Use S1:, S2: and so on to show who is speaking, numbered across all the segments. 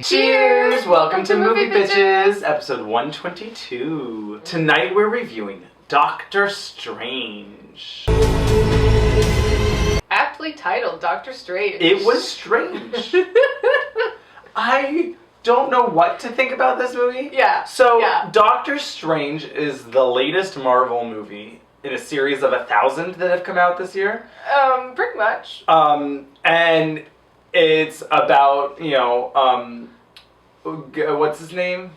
S1: Cheers! Welcome to Movie Bitches, episode 122. Tonight we're reviewing Doctor Strange.
S2: Aptly titled Doctor Strange.
S1: It was strange. I don't know what to think about this movie.
S2: Yeah.
S1: So, Doctor Strange is the latest Marvel movie in a series of 1,000 that have come out this year.
S2: Pretty much.
S1: And it's about, what's his name?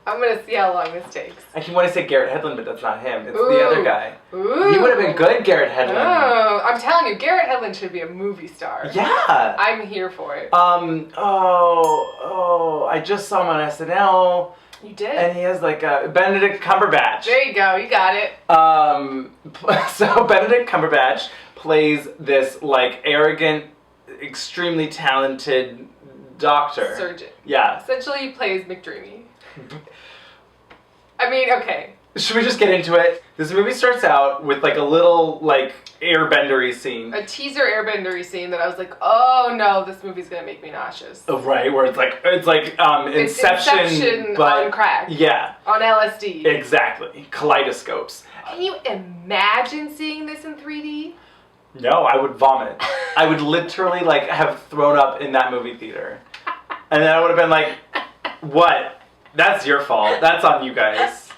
S2: I'm gonna see how long this takes.
S1: I keep wanting to say Garrett Hedlund, but that's not him. It's
S2: Ooh.
S1: the other guy.
S2: Ooh.
S1: He would have been good, Garrett Hedlund.
S2: Oh, I'm telling you, Garrett Hedlund should be a movie star.
S1: Yeah.
S2: I'm here for it.
S1: I just saw him on SNL.
S2: You did?
S1: And he has like a Benedict Cumberbatch.
S2: There you go, you got it.
S1: So Benedict Cumberbatch plays this like arrogant, extremely talented doctor.
S2: Surgeon.
S1: Yeah.
S2: Essentially, he plays McDreamy. I mean, okay.
S1: Should we just get into it? This movie starts out with like a little like airbendery scene.
S2: A teaser airbendery scene that I was like, oh no, this movie's gonna make me nauseous.
S1: Oh, right, where it's like Inception, but
S2: on crack.
S1: Yeah.
S2: On LSD.
S1: Exactly. Kaleidoscopes.
S2: Can you imagine seeing this in 3D?
S1: No, I would vomit. I would literally like have thrown up in that movie theater. And then I would have been like, what? That's your fault. That's on you guys.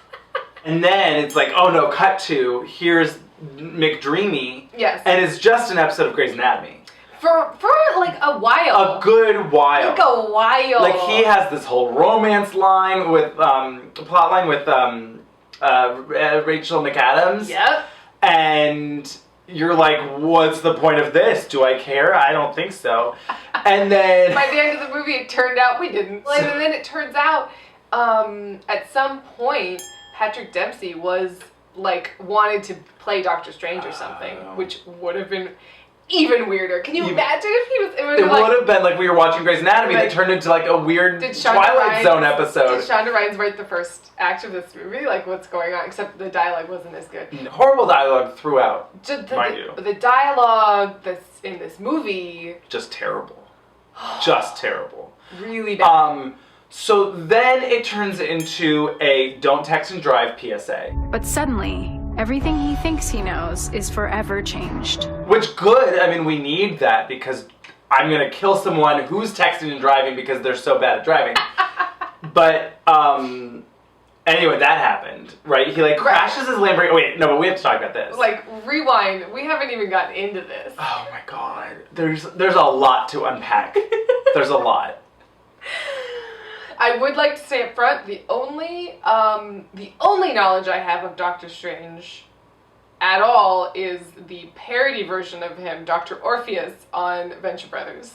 S1: And then it's like, oh no, cut to, here's McDreamy.
S2: Yes.
S1: And it's just an episode of Grey's Anatomy.
S2: For like a while.
S1: A good while.
S2: Like a while.
S1: Like he has this whole romance line with, plot line with Rachel McAdams.
S2: Yep.
S1: And you're like, what's the point of this? Do I care? I don't think so. And then
S2: by the end of the movie, it turned out we didn't. And then it turns out, at some point, Patrick Dempsey was like wanted to play Doctor Strange or something, which would have been even weirder. Can you imagine if he was? It
S1: would have been like we were watching Grey's Anatomy that turned into like a weird Twilight Zone episode.
S2: Did Shonda Rhimes write the first act of this movie? Like, what's going on? Except the dialogue wasn't as good.
S1: Horrible dialogue throughout.
S2: The dialogue that's in this movie.
S1: Just terrible. Just terrible.
S2: Really bad.
S1: So then it turns into a don't text and drive PSA.
S3: But suddenly, everything he thinks he knows is forever changed.
S1: Which good, I mean we need that because I'm gonna kill someone who's texting and driving because they're so bad at driving. But, anyway, that happened, right? He like crashes his Lamborghini. Oh, wait, no, but we have to talk about this.
S2: Like, rewind. We haven't even gotten into this.
S1: Oh my god. There's a lot to unpack. There's a lot.
S2: I would like to say up front, the only knowledge I have of Doctor Strange at all is the parody version of him, Dr. Orpheus, on Venture Brothers.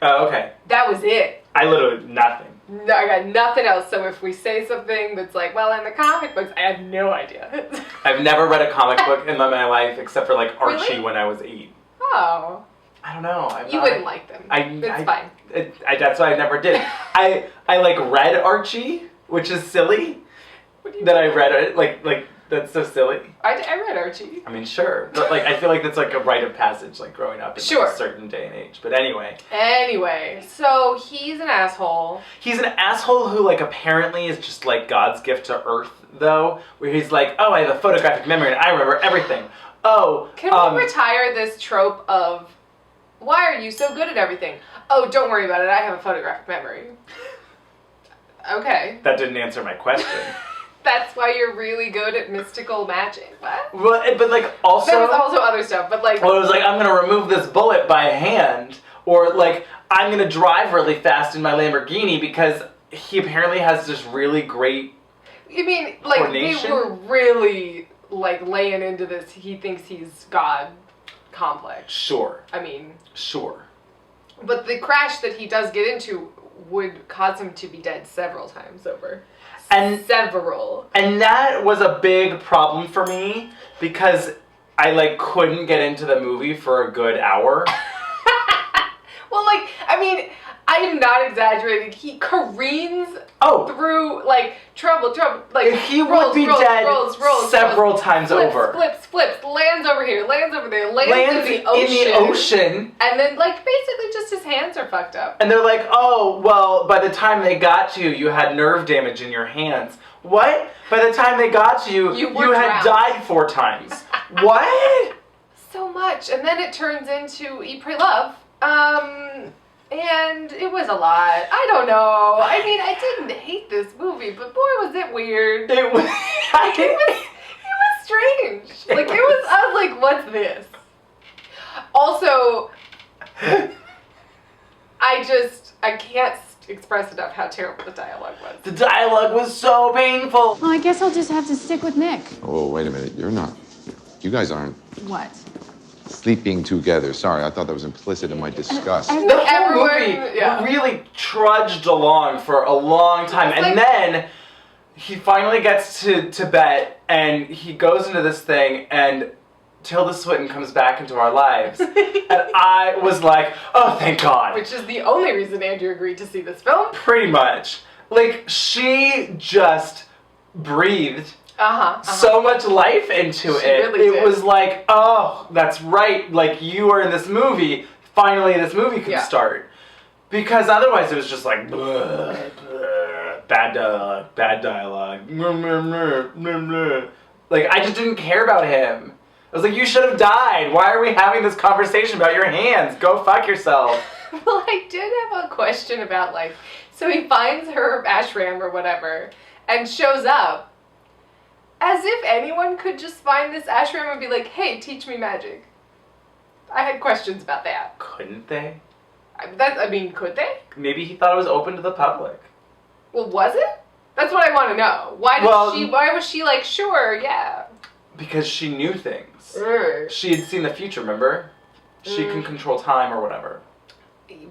S1: Oh, okay.
S2: That was it.
S1: I literally, nothing.
S2: No, I got nothing else, so if we say something that's like, well, in the comic books, I have no idea.
S1: I've never read a comic book in my life except for like Archie
S2: Really?
S1: when I was 8.
S2: Oh.
S1: I don't know.
S2: You wouldn't like them. It's fine.
S1: That's why I never did. I like read Archie, which is silly.
S2: What do you
S1: that
S2: mean?
S1: I read it like that's so silly.
S2: I read Archie.
S1: I mean, sure, but like I feel like that's like a rite of passage, like growing up in like, a certain day and age. But anyway.
S2: So he's an asshole.
S1: He's an asshole who like apparently is just like God's gift to Earth, though, where he's like, oh, I have a photographic memory and I remember everything. Oh,
S2: can we retire this trope of, why are you so good at everything? Oh, don't worry about it. I have a photographic memory. Okay.
S1: That didn't answer my question.
S2: That's why you're really good at mystical magic. What?
S1: Well, but like also...
S2: There was also other stuff, but like...
S1: Well, it was like, I'm going to remove this bullet by hand. Or like, I'm going to drive really fast in my Lamborghini because he apparently has this really great
S2: You mean, like, they were really, like, laying into this, he thinks he's God complex.
S1: Sure.
S2: I mean...
S1: Sure.
S2: But the crash that he does get into would cause him to be dead several times over. Several.
S1: And that was a big problem for me because I like couldn't get into the movie for a good hour.
S2: Well, like, I mean, I am not exaggerating. He careens through, like, trouble, like,
S1: he would be dead several times over.
S2: Flips, lands over here, lands over there, lands in the ocean. And then, like, basically just his hands are fucked up.
S1: And they're like, oh, well, by the time they got to you, you had nerve damage in your hands. What? By the time they got to you, you had died 4 times. What?
S2: So much. And then it turns into Eat, Pray, Love. And it was a lot. I don't know. I mean, I didn't hate this movie, but boy, was it weird.
S1: It was
S2: strange. Like, I was like, what's this? Also, I can't express enough how terrible the dialogue was.
S1: The dialogue was so painful.
S3: Well, I guess I'll just have to stick with Nick.
S4: Oh, wait a minute. You guys aren't
S3: What?
S4: sleeping together. Sorry, I thought that was implicit in my disgust.
S1: The whole movie really trudged along for a long time. And then he finally gets to Tibet and he goes into this thing and Tilda Swinton comes back into our lives. And I was like, oh, thank God.
S2: Which is the only reason Andrew agreed to see this film.
S1: Pretty much. Like, she just breathed so much life into it.
S2: Really did.
S1: It was like, oh, that's right. Like, you are in this movie. Finally, this movie can start. Because otherwise, it was just like, blah, blah, bad dialogue. Like, I just didn't care about him. I was like, you should have died. Why are we having this conversation about your hands? Go fuck yourself.
S2: Well, I did have a question about, like, so he finds her ashram or whatever and shows up. As if anyone could just find this ashram and be like, hey, teach me magic. I had questions about that.
S1: Couldn't they?
S2: I mean, could they?
S1: Maybe he thought it was open to the public.
S2: Well, was it? That's what I want to know. Why was she like, sure, yeah?
S1: Because she knew things. She had seen the future, remember? She can control time or whatever.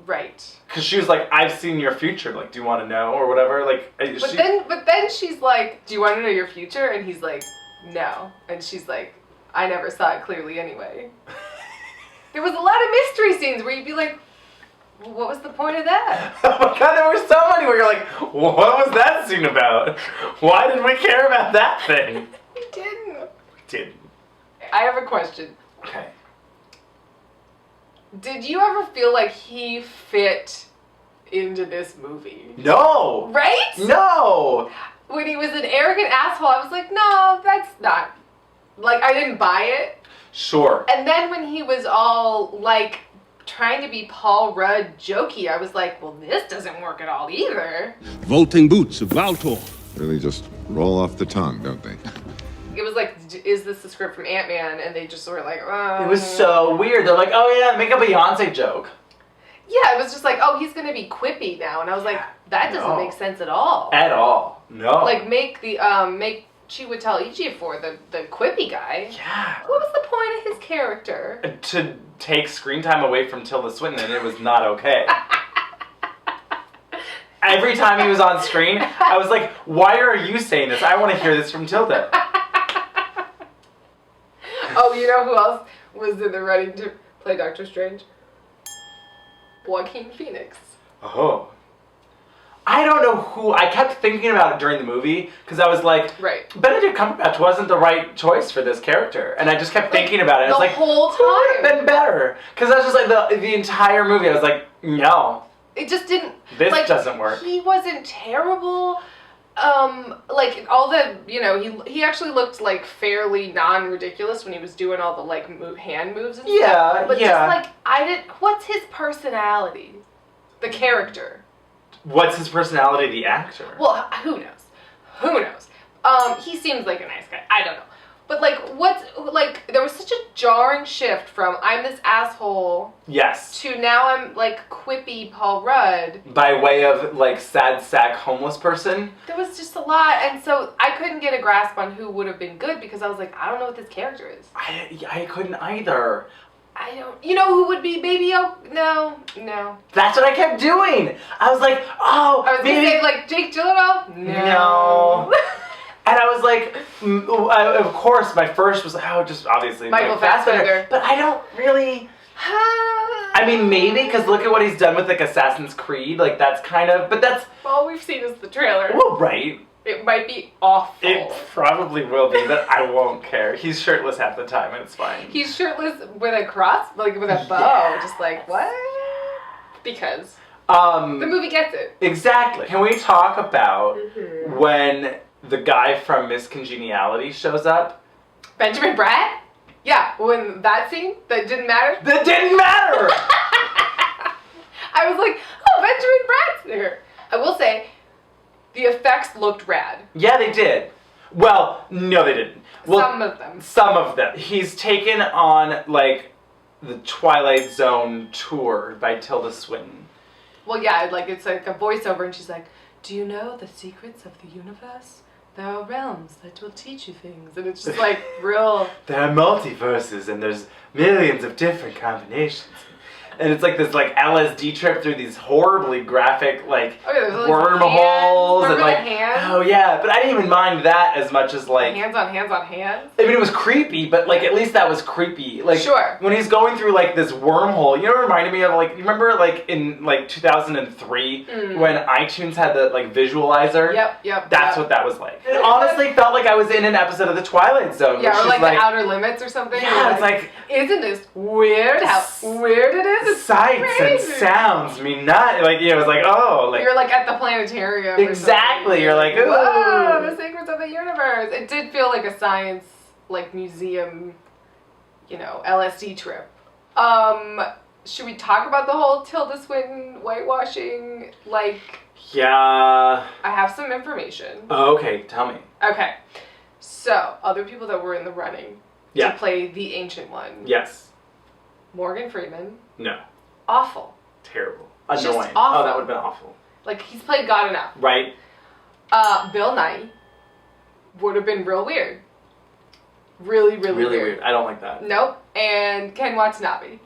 S2: Right.
S1: Because she was like, I've seen your future. Like, do you want to know or whatever? Like,
S2: but then she's like, do you want to know your future? And he's like, no. And she's like, I never saw it clearly anyway. There was a lot of mystery scenes where you'd be like, well, what was the point of that?
S1: Oh my God, there were so many where you're like, what was that scene about? Why did we care about that thing?
S2: We didn't.
S1: We didn't.
S2: I have a question.
S1: Okay.
S2: Did you ever feel like he fit into this movie?
S1: No!
S2: Right?
S1: No!
S2: When he was an arrogant asshole, I was like, no, that's not... Like, I didn't buy it.
S1: Sure.
S2: And then when he was all, like, trying to be Paul Rudd jokey, I was like, well, this doesn't work at all either.
S5: Vaulting boots of Valtor.
S4: Really just roll off the tongue, don't they?
S2: It was like, is this the script from Ant-Man? And they just were like, oh.
S1: It was so weird. They're like, oh yeah, make a Beyonce joke.
S2: Yeah, it was just like, oh, he's going to be quippy now. And I was like, that doesn't make sense at all.
S1: At all. No.
S2: Like, make Chiwetel Ejiofor the quippy guy.
S1: Yeah.
S2: What was the point of his character?
S1: To take screen time away from Tilda Swinton, and it was not okay. Every time he was on screen, I was like, why are you saying this? I want to hear this from Tilda.
S2: Oh, you know who else was in the running to play Doctor Strange? Joaquin Phoenix.
S1: Oh. I don't know who. I kept thinking about it during the movie because I was like, Benedict Cumberbatch wasn't the right choice for this character. And I just kept thinking about it. I was like,
S2: whole
S1: who would
S2: time.
S1: have been better? Because I was just like, the entire movie, I was like, no.
S2: It just didn't.
S1: This doesn't work.
S2: He wasn't terrible. Like, all the, you know, he actually looked, like, fairly non-ridiculous when he was doing all the, like, hand moves and stuff. But just, like, what's his personality? The character.
S1: What's his personality, the actor?
S2: Well, who knows? Who knows? He seems like a nice guy. I don't know. But, like, there was such a jarring shift from I'm this asshole.
S1: Yes.
S2: To now I'm, like, quippy Paul Rudd.
S1: By way of, like, sad sack homeless person.
S2: There was just a lot, and so I couldn't get a grasp on who would have been good because I was like, I don't know what this character is.
S1: I couldn't either.
S2: I don't... You know who would be Baby Oak? No.
S1: That's what I kept doing. I was like, oh,
S2: I was going to say, like, Jake Gyllenhaal?
S1: No. And I was like, of course, my first was, just obviously
S2: Michael Fassbender.
S1: But I don't really... I mean, maybe, because look at what he's done with, like, Assassin's Creed. Like, that's kind of... But that's...
S2: All we've seen is the trailer.
S1: Well, right.
S2: It might be awful.
S1: It probably will be, but I won't care. He's shirtless half the time, and it's fine.
S2: He's shirtless with a cross, like with a bow.
S1: Yeah.
S2: Just like, what? Because
S1: The
S2: movie gets it.
S1: Exactly. Can we talk about when the guy from Miss Congeniality shows up?
S2: Benjamin Bratt? Yeah, when that scene that didn't matter.
S1: That didn't matter!
S2: I was like, oh, Benjamin Bratt's there. I will say, the effects looked rad.
S1: Yeah, they did. Well, no, they didn't. Well,
S2: Some of them.
S1: Some of them. He's taken on, like, the Twilight Zone tour by Tilda Swinton.
S2: Well, yeah, like it's like a voiceover, and she's like, do you know the secrets of the universe? There are realms that will teach you things. And it's just like real...
S1: There are multiverses, and there's millions of different combinations. And it's like this like LSD trip through these horribly graphic like wormholes and like oh yeah, but I didn't even mind that as much as like
S2: hands on hands on hands.
S1: I mean it was creepy, but like at least that was creepy. Like
S2: sure.
S1: When he's going through like this wormhole, you know what it reminded me of like you remember like in like 2003 when iTunes had the like visualizer?
S2: Yep.
S1: That's what that was like. It honestly felt like I was in an episode of The Twilight Zone.
S2: Yeah, or like The Outer Limits or something.
S1: Yeah, it's like
S2: isn't this weird how weird it is? It's
S1: sights
S2: crazy.
S1: and sounds mean not like it was like oh like
S2: you're like at the planetarium.
S1: Exactly. You're like ooh.
S2: Whoa, the secrets of the universe. It did feel like a science like museum, you know, LSD trip. Should we talk about the whole Tilda Swinton whitewashing? Like
S1: yeah.
S2: I have some information.
S1: Oh, okay, tell me.
S2: Okay. So, other people that were in the running to play the Ancient One.
S1: Yes.
S2: Morgan Freeman.
S1: No.
S2: Awful.
S1: Terrible.
S2: Just
S1: Annoying.
S2: awful.
S1: Oh, that would have been awful.
S2: Like, he's played God enough.
S1: Right.
S2: Bill Nye would have been real weird. Really weird.
S1: I don't like that.
S2: Nope. And Ken Watanabe.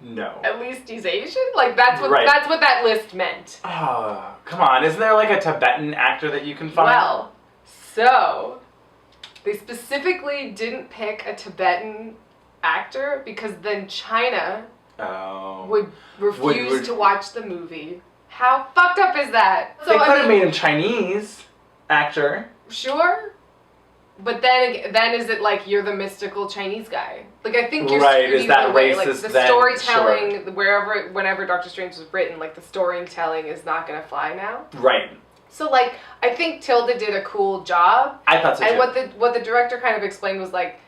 S1: No.
S2: At least he's Asian? Like, that's what that list meant.
S1: Oh, come on. Isn't there like a Tibetan actor that you can find?
S2: Well, so they specifically didn't pick a Tibetan actor because then China would refuse to watch the movie. How fucked up is that?
S1: They could have made him Chinese actor.
S2: Sure. But then is it like you're the mystical Chinese guy? Like I think you're
S1: right. Is that
S2: way.
S1: racist?
S2: Like the
S1: then?
S2: storytelling,
S1: Sure.
S2: whenever Doctor Strange was written, like the storytelling is not gonna fly now.
S1: Right.
S2: So like I think Tilda did a cool job.
S1: I thought so too.
S2: And what the director kind of explained was like,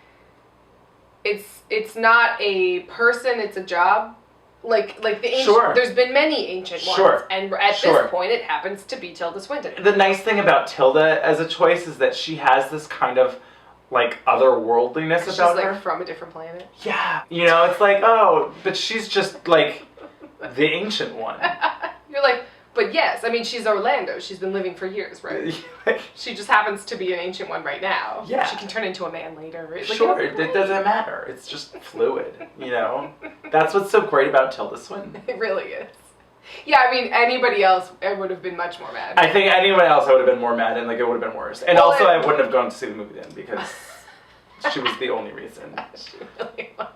S2: it's not a person, it's a job. Like the ancient, there's been many ancient ones, and at this point, it happens to be Tilda Swinton.
S1: The nice thing about Tilda as a choice is that she has this kind of like otherworldliness about her.
S2: She's like from a different planet.
S1: Yeah, you know, it's like but she's just like the ancient one.
S2: You're like, but yes, I mean she's Orlando. She's been living for years, right? She just happens to be an ancient one right now.
S1: Yeah,
S2: she can turn into a man later. Right? Like,
S1: sure, it doesn't matter. It's just fluid, you know. That's what's so great about Tilda Swinton.
S2: It really is. Yeah, I mean anybody else, I would have been much more mad.
S1: I think anyone else I would have been more mad, and like it would have been worse. And also, I wouldn't have gone to see the movie then because she was the only reason.
S2: She really was.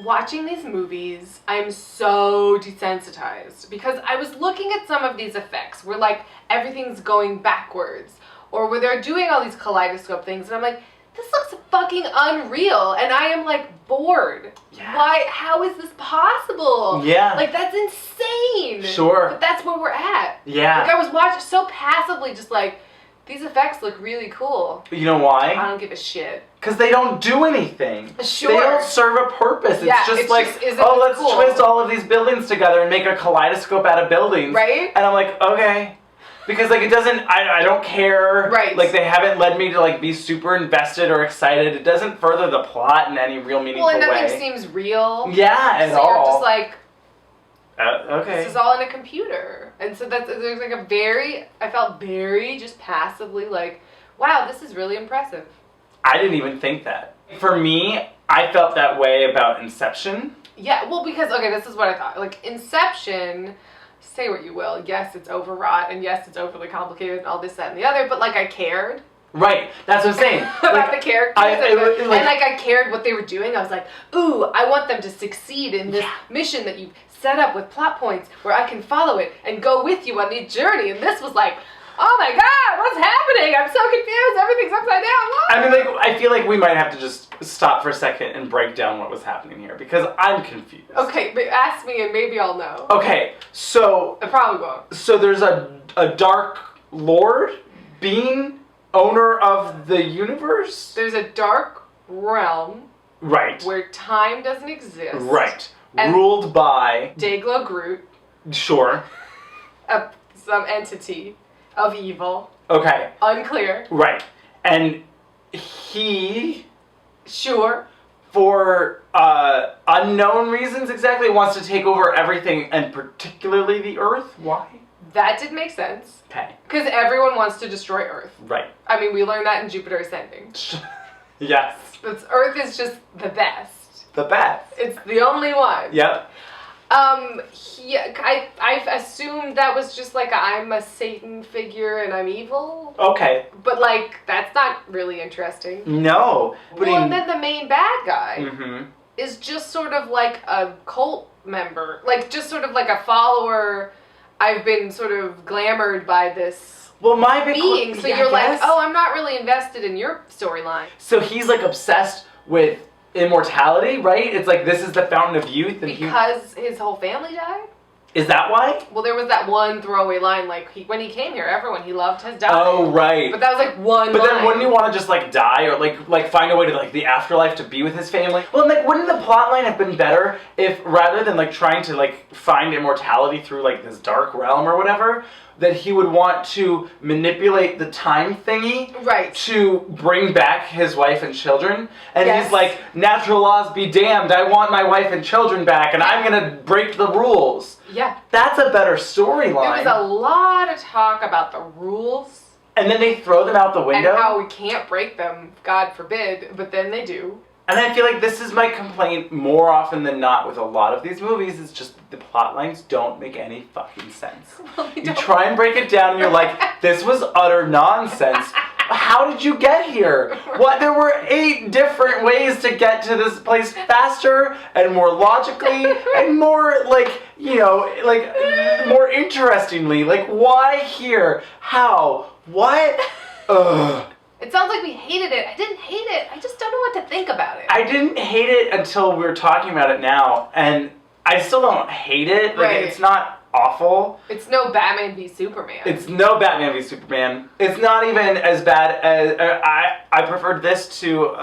S2: Watching these movies, I'm so desensitized because I was looking at some of these effects where like everything's going backwards or where they're doing all these kaleidoscope things and I'm like, this looks fucking unreal and I am like bored.
S1: Yeah.
S2: Why? How is this possible?
S1: Yeah.
S2: Like that's insane.
S1: Sure.
S2: But that's where we're at.
S1: Yeah.
S2: Like I was watching so passively just like, these effects look really cool.
S1: You know why?
S2: I don't give a shit.
S1: Because they don't do anything.
S2: Sure.
S1: They don't serve a purpose. It's just like, let's
S2: cool?
S1: twist all of these buildings together and make a kaleidoscope out of buildings.
S2: Right?
S1: And I'm like, okay. Because like it doesn't, I don't care.
S2: Right.
S1: Like they haven't led me to like be super invested or excited. It doesn't further the plot in any real meaningful way.
S2: Well, and nothing seems real.
S1: Yeah, at all.
S2: So you're just like,
S1: okay.
S2: this is all in a computer. And so there's like I felt very just passively like, wow, this is really impressive.
S1: I didn't even think that. For me, I felt that way about Inception.
S2: Yeah, well, because, okay, this is what I thought. Like, Inception, say what you will, yes, it's overwrought, and yes, it's overly complicated, and all this, that, and the other, but, like, I cared.
S1: Right. That's what I'm saying.
S2: About the characters.
S1: And
S2: I cared what they were doing. I was like, ooh, I want them to succeed in this mission that you've set up with plot points where I can follow it and go with you on the journey. And this was like, oh my god, what's happening? I'm so confused. Everything's upside down. What?
S1: I mean, I feel like we might have to just stop for a second and break down what was happening here because I'm confused.
S2: Okay, but ask me and maybe I'll know.
S1: Okay, so...
S2: I probably won't.
S1: So there's a dark lord being owner of the universe?
S2: There's a dark realm.
S1: Right.
S2: Where time doesn't exist.
S1: Right. Ruled by...
S2: Dayglow Groot.
S1: Sure.
S2: Some entity of evil.
S1: Okay.
S2: Unclear.
S1: Right. And he...
S2: Sure.
S1: For unknown reasons exactly, wants to take over everything and particularly the Earth. Why?
S2: That did make sense.
S1: Okay.
S2: Because everyone wants to destroy Earth.
S1: Right.
S2: I mean, we learned that in Jupiter Ascending.
S1: Yes.
S2: Earth is just the best.
S1: The best.
S2: It's the only one.
S1: Yep.
S2: I assumed that was just like I'm a Satan figure and I'm evil.
S1: Okay.
S2: But like, that's not really interesting.
S1: No.
S2: Well, and then the main bad guy is just sort of like a cult member. Like, just sort of like a follower. I've been sort of glamored by this being. So you're like, oh, I'm not really invested in your storyline.
S1: So he's like obsessed with immortality, right? It's like this is the fountain of youth. And
S2: because his whole family died?
S1: Is that why?
S2: Well, there was that one throwaway line, like, when he came here, everyone he loved has died.
S1: Oh, right.
S2: But that was like one line.
S1: But then wouldn't he want to just like die or like find a way to like the afterlife to be with his family? Well, like wouldn't the plot line have been better if rather than like trying to like find immortality through like this dark realm or whatever, that he would want to manipulate the time thingy to bring back his wife and children. And he's like, natural laws be damned, I want my wife and children back and I'm gonna break the rules.
S2: Yeah.
S1: That's a better storyline.
S2: There was a lot of talk about the rules.
S1: And then they throw them out the window.
S2: And how we can't break them, God forbid, but then they do.
S1: And I feel like this is my complaint more often than not with a lot of these movies. It's just the plot lines don't make any fucking sense.
S2: Well,
S1: you try and break it down and you're like, this was utter nonsense. How did you get here? What? There were 8 different ways to get to this place faster and more logically and more like, you know, like more interestingly. Like, why here? How? What? Ugh.
S2: It sounds like we hated it. I didn't hate it. I just don't know what to think about it.
S1: I didn't hate it until we were talking about it now, and I still don't hate it. Like, it's not awful.
S2: It's no Batman v Superman.
S1: It's no Batman v Superman. It's not even as bad as... I preferred this to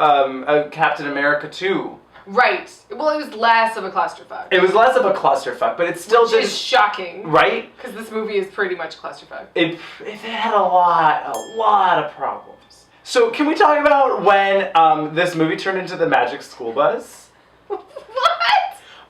S1: Captain America 2.
S2: Right. Well, it was less of a clusterfuck.
S1: It was less of a clusterfuck, but it's still
S2: Which is shocking.
S1: Right?
S2: Because this movie is pretty much clusterfuck.
S1: It had a lot of problems. So can we talk about when this movie turned into the Magic School Bus?
S2: What?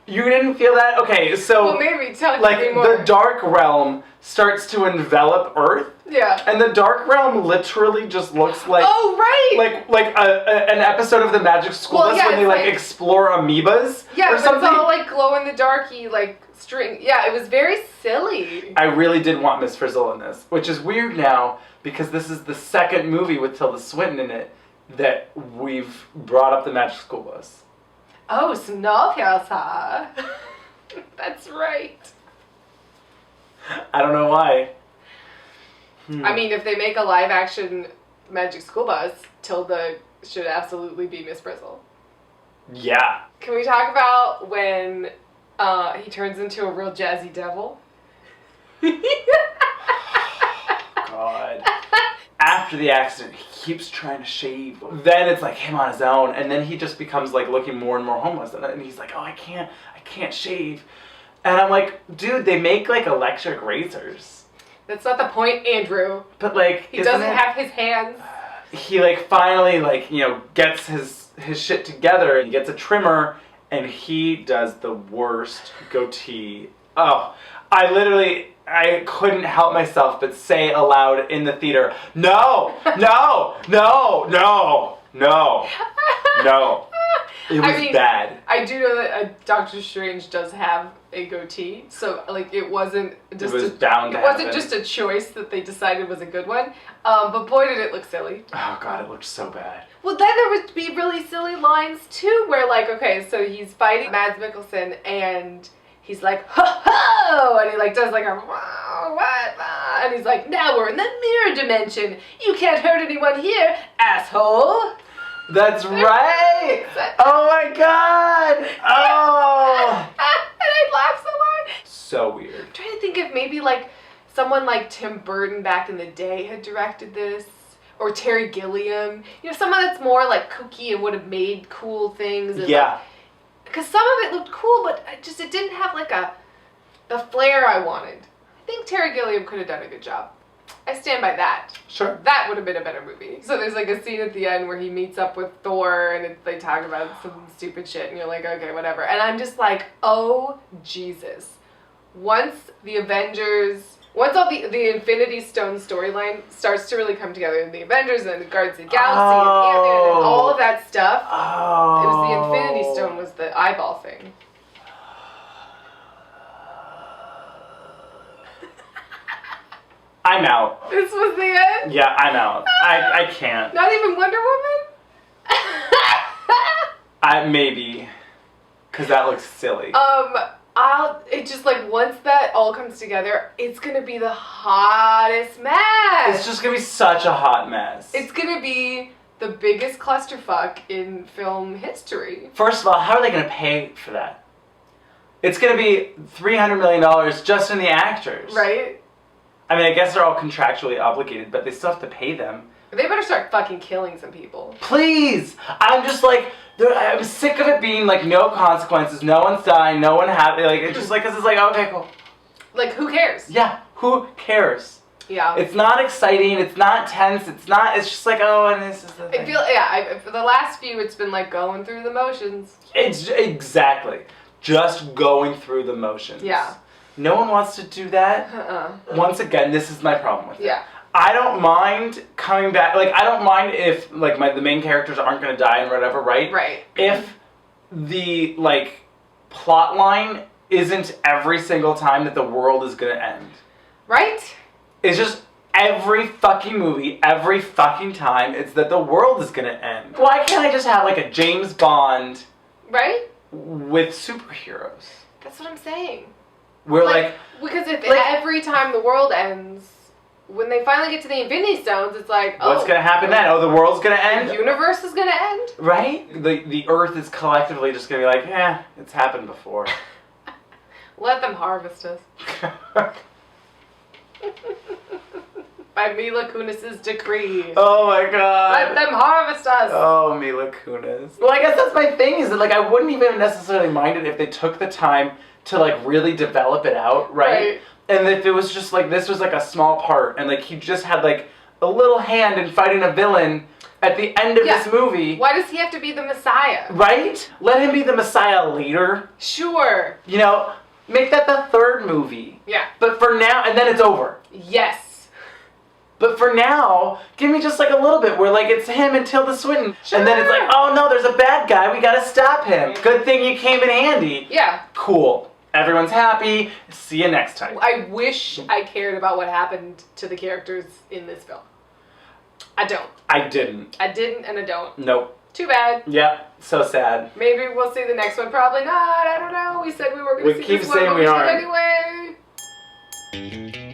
S1: You didn't feel that? Okay, so...
S2: Well, maybe. Tell
S1: me more. The Dark Realm starts to envelop Earth.
S2: Yeah.
S1: And the Dark Realm literally just looks like...
S2: Oh, right!
S1: Like an episode of the Magic School Bus when they like explore amoebas.
S2: Yeah,
S1: or
S2: but
S1: something.
S2: it's all like glow-in-the-darky, like string. Yeah, it was very silly.
S1: I really did want Miss Frizzle in this, which is weird now because this is the second movie with Tilda Swinton in it that we've brought up the Magic School Bus.
S2: Oh, Snowpiercer. That's right.
S1: I don't know why.
S2: I mean, if they make a live-action Magic School Bus, Tilda should absolutely be Miss Frizzle.
S1: Yeah.
S2: Can we talk about when he turns into a real jazzy devil?
S1: God. After the accident, he keeps trying to shave. Then it's like him on his own, and then he just becomes like looking more and more homeless. And he's like, oh, I can't shave. And I'm like, dude, they make like electric razors.
S2: That's not the point, Andrew.
S1: But like,
S2: he doesn't have his hands.
S1: He like finally like, you know, gets his shit together and he gets a trimmer and he does the worst goatee. Oh, I couldn't help myself but say aloud in the theater, no, no, no, no, no, no. It was bad.
S2: I do know that Doctor Strange does have a goatee, so like it wasn't just it wasn't just a choice that they decided was a good one. But boy, did it look silly.
S1: Oh god, it looked so bad.
S2: Well, then there would be really silly lines too, where like, okay, so he's fighting Mads Mikkelsen and he's like, ho ho, and he like does like a what, and he's like, now we're in the mirror dimension. You can't hurt anyone here, asshole.
S1: That's right. Oh my god. Oh.
S2: And I laughed so hard.
S1: So weird.
S2: I'm trying to think if maybe like someone like Tim Burton back in the day had directed this, or Terry Gilliam. You know, someone that's more like kooky and would have made cool things. And,
S1: yeah.
S2: Because some of it looked cool, but it didn't have like the flair I wanted. I think Terry Gilliam could have done a good job. I stand by that.
S1: Sure.
S2: That would have been a better movie. So there's like a scene at the end where he meets up with Thor and they talk about some stupid shit and you're like, okay, whatever. And I'm just like, oh, Jesus. Once all the Infinity Stone storyline starts to really come together, and the Avengers and the Guardians of the Galaxy and Ant-Man and all of that stuff, it was the Infinity Stone was the eyeball thing.
S1: I'm out.
S2: This was the end?
S1: Yeah, I'm out. I can't.
S2: Not even Wonder Woman?
S1: Maybe. Because that looks silly.
S2: It just like once that all comes together, it's gonna be the hottest mess.
S1: It's just gonna be such a hot mess.
S2: It's gonna be the biggest clusterfuck in film history.
S1: First of all, how are they gonna pay for that? It's gonna be $300 million just in the actors.
S2: Right?
S1: I mean, I guess they're all contractually obligated, but they still have to pay them.
S2: They better start fucking killing some people.
S1: Please! I'm just like, I'm sick of it being like no consequences, no one's dying, no one happy. Like, it's just like, cause it's like, okay, cool.
S2: Like, who cares?
S1: Yeah, who cares?
S2: Yeah.
S1: It's not exciting, it's not tense, it's just like, oh, and this is the thing.
S2: For the last few, it's been like going through the motions.
S1: It's exactly. Just going through the motions.
S2: Yeah.
S1: No one wants to do that. Once again, this is my problem with it.
S2: Yeah.
S1: I don't mind coming back. Like, I don't mind if like the main characters aren't going to die and whatever, right?
S2: Right.
S1: If the like plot line isn't every single time that the world is going to end.
S2: Right?
S1: It's just every fucking movie, every fucking time, it's that the world is going to end. Why can't I just have like a James Bond,
S2: right,
S1: with superheroes?
S2: That's what I'm saying.
S1: We're like
S2: because if every time the world ends, when they finally get to the Infinity Stones, it's like, oh,
S1: what's gonna happen then? Oh, the world's gonna end?
S2: The universe is gonna end?
S1: Right? The Earth is collectively just gonna be like, it's happened before.
S2: Let them harvest us. By Mila Kunis's decree.
S1: Oh my god.
S2: Let them harvest us.
S1: Oh, Mila Kunis. Well, I guess that's my thing, is that like I wouldn't even necessarily mind it if they took the time to like really develop it out, right? And if it was just like, this was like a small part, and like he just had like a little hand in fighting a villain at the end of this movie.
S2: Why does he have to be the Messiah?
S1: Right? Let him be the Messiah later.
S2: Sure.
S1: You know, make that the third movie.
S2: Yeah.
S1: But for now, and then it's over.
S2: Yes.
S1: But for now, give me just like a little bit where like it's him and Tilda Swinton.
S2: Sure.
S1: And then it's like, oh no, there's a bad guy, we gotta stop him. Good thing you came in handy.
S2: Yeah.
S1: Cool. Everyone's happy. See you next time.
S2: I wish I cared about what happened to the characters in this film. I don't.
S1: I didn't.
S2: I didn't and I don't.
S1: Nope.
S2: Too bad.
S1: Yep. So sad.
S2: Maybe we'll see the next one. Probably not. I don't know. We said we were going to see this one, but we should anyway.